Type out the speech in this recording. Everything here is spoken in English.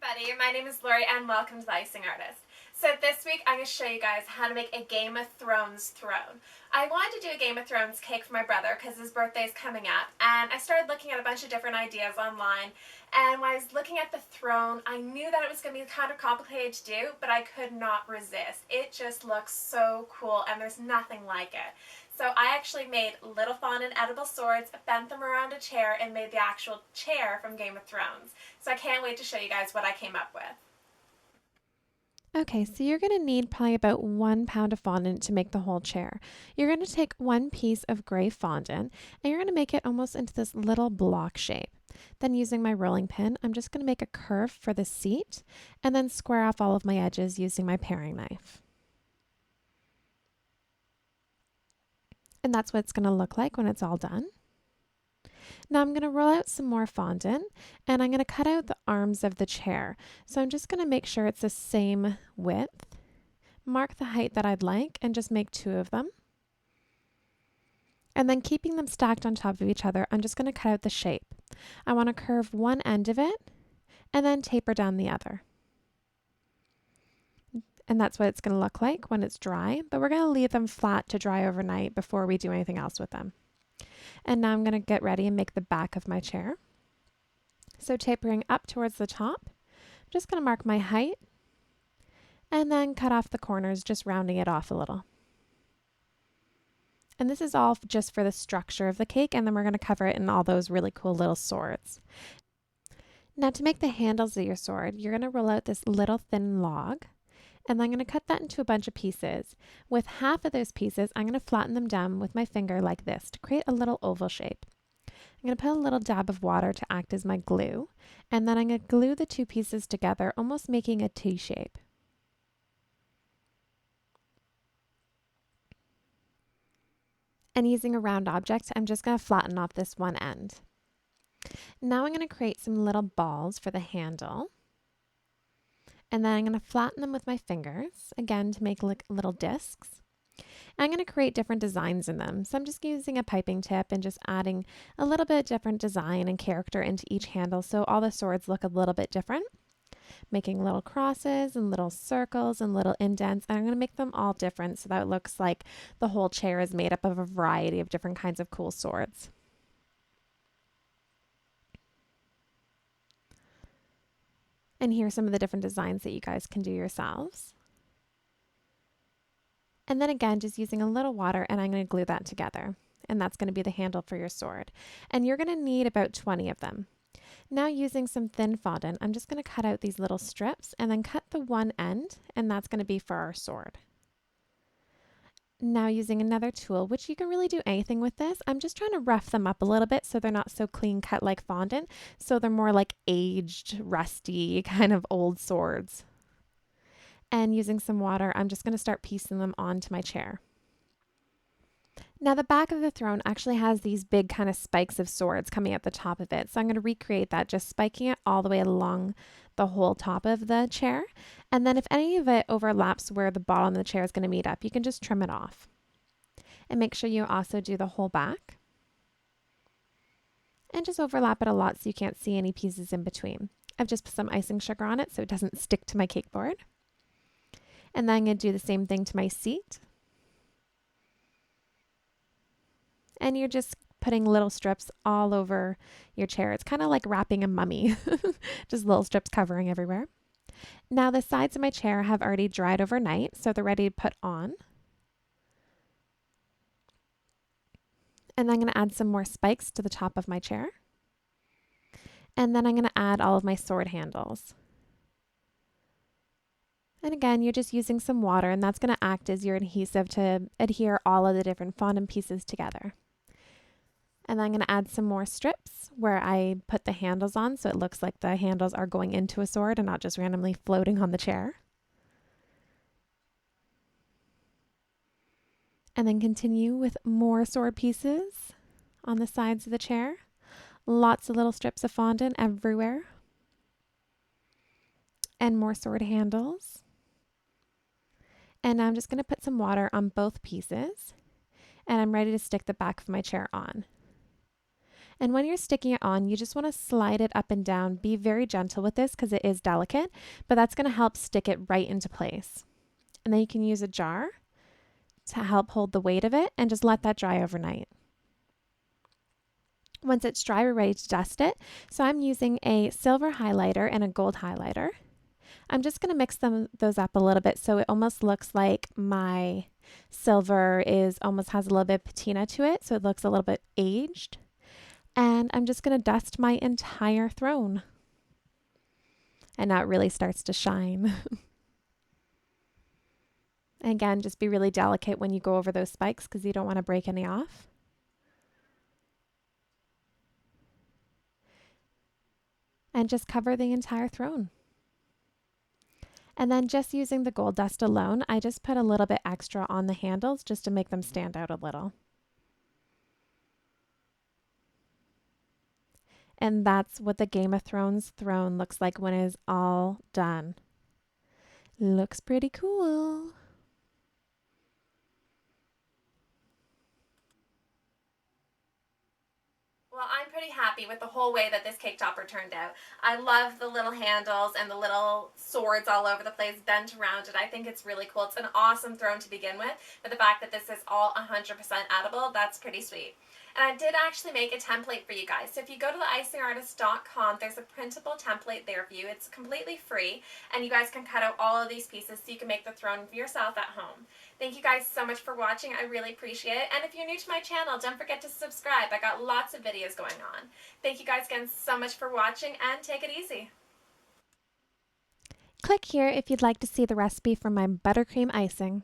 everybody, my name is Lori and welcome to the Icing Artist. So this week I'm going to show you guys how to make a Game of Thrones throne. I wanted to do a Game of Thrones cake for my brother because his birthday is coming up, and I started looking at a bunch of different ideas online, and when I was looking at the throne I knew that it was going to be kind of complicated to do, but I could not resist. It just looks so cool and there's nothing like it. So I actually made little fondant edible swords, bent them around a chair, and made the actual chair from Game of Thrones. So I can't wait to show you guys what I came up with. Okay, so you're going to need probably about 1 pound of fondant to make the whole chair. You're going to take one piece of gray fondant and you're going to make it almost into this little block shape. Then using my rolling pin, I'm just going to make a curve for the seat and then square off all of my edges using my paring knife. And that's what it's going to look like when it's all done. Now I'm going to roll out some more fondant and I'm going to cut out the arms of the chair. So I'm just going to make sure it's the same width, mark the height that I'd like, and just make 2 of them. And then keeping them stacked on top of each other, I'm just going to cut out the shape. I want to curve one end of it and then taper down the other. And that's what it's going to look like when it's dry, but we're going to leave them flat to dry overnight before we do anything else with them. And now I'm going to get ready and make the back of my chair. So tapering up towards the top, I'm just going to mark my height and then cut off the corners, just rounding it off a little. And this is all just for the structure of the cake, and then we're going to cover it in all those really cool little swords. Now to make the handles of your sword, you're going to roll out this little thin log, and I'm going to cut that into a bunch of pieces. With half of those pieces, I'm going to flatten them down with my finger like this to create a little oval shape. I'm going to put a little dab of water to act as my glue, and then I'm going to glue the 2 pieces together, almost making a T shape. And using a round object, I'm just going to flatten off this one end. Now I'm going to create some little balls for the handle. And then I'm going to flatten them with my fingers, again to make like little discs. I'm going to create different designs in them. So I'm just using a piping tip and just adding a little bit different design and character into each handle so all the swords look a little bit different. Making little crosses and little circles and little indents, and I'm going to make them all different so that it looks like the whole chair is made up of a variety of different kinds of cool swords. And here's some of the different designs that you guys can do yourselves. And then again, just using a little water, and I'm going to glue that together. And that's going to be the handle for your sword. And you're going to need about 20 of them. Now using some thin fondant, I'm just going to cut out these little strips and then cut the one end, and that's going to be for our sword. Now using another tool, which you can really do anything with this, I'm just trying to rough them up a little bit so they're not so clean cut like fondant, so they're more like aged, rusty, kind of old swords. And using some water, I'm just going to start piecing them onto my chair. Now the back of the throne actually has these big kind of spikes of swords coming at the top of it. So I'm going to recreate that, just spiking it all the way along the whole top of the chair. And then if any of it overlaps where the bottom of the chair is going to meet up, you can just trim it off. And make sure you also do the whole back. And just overlap it a lot so you can't see any pieces in between. I've just put some icing sugar on it so it doesn't stick to my cake board. And then I'm going to do the same thing to my seat. And you're just putting little strips all over your chair. It's kind of like wrapping a mummy, just little strips covering everywhere. Now the sides of my chair have already dried overnight, so they're ready to put on. And then I'm going to add some more spikes to the top of my chair. And then I'm going to add all of my sword handles. And again, you're just using some water, and that's going to act as your adhesive to adhere all of the different fondant pieces together. And then I'm going to add some more strips where I put the handles on so it looks like the handles are going into a sword and not just randomly floating on the chair. And then continue with more sword pieces on the sides of the chair. Lots of little strips of fondant everywhere. And more sword handles. And now I'm just going to put some water on both pieces. And I'm ready to stick the back of my chair on. And when you're sticking it on, you just want to slide it up and down. Be very gentle with this because it is delicate, but that's going to help stick it right into place. And then you can use a jar to help hold the weight of it and just let that dry overnight. Once it's dry, we're ready to dust it. So I'm using a silver highlighter and a gold highlighter. I'm just going to mix those up a little bit so it almost looks like my silver almost has a little bit of patina to it, so it looks a little bit aged. And I'm just going to dust my entire throne. And now it really starts to shine. Again, just be really delicate when you go over those spikes because you don't want to break any off. And just cover the entire throne. And then just using the gold dust alone, I just put a little bit extra on the handles just to make them stand out a little. And that's what the Game of Thrones throne looks like when it is all done. Looks pretty cool. Well, I'm pretty happy with the whole way that this cake topper turned out. I love the little handles and the little swords all over the place bent around it. I think it's really cool. It's an awesome throne to begin with, but the fact that this is all 100% edible, that's pretty sweet. And I did actually make a template for you guys. So if you go to the icingartist.com, there's a printable template there for you. It's completely free, and you guys can cut out all of these pieces so you can make the throne for yourself at home. Thank you guys so much for watching. I really appreciate it. And if you're new to my channel, don't forget to subscribe. I got lots of videos going on. Thank you guys again so much for watching, and take it easy. Click here if you'd like to see the recipe for my buttercream icing.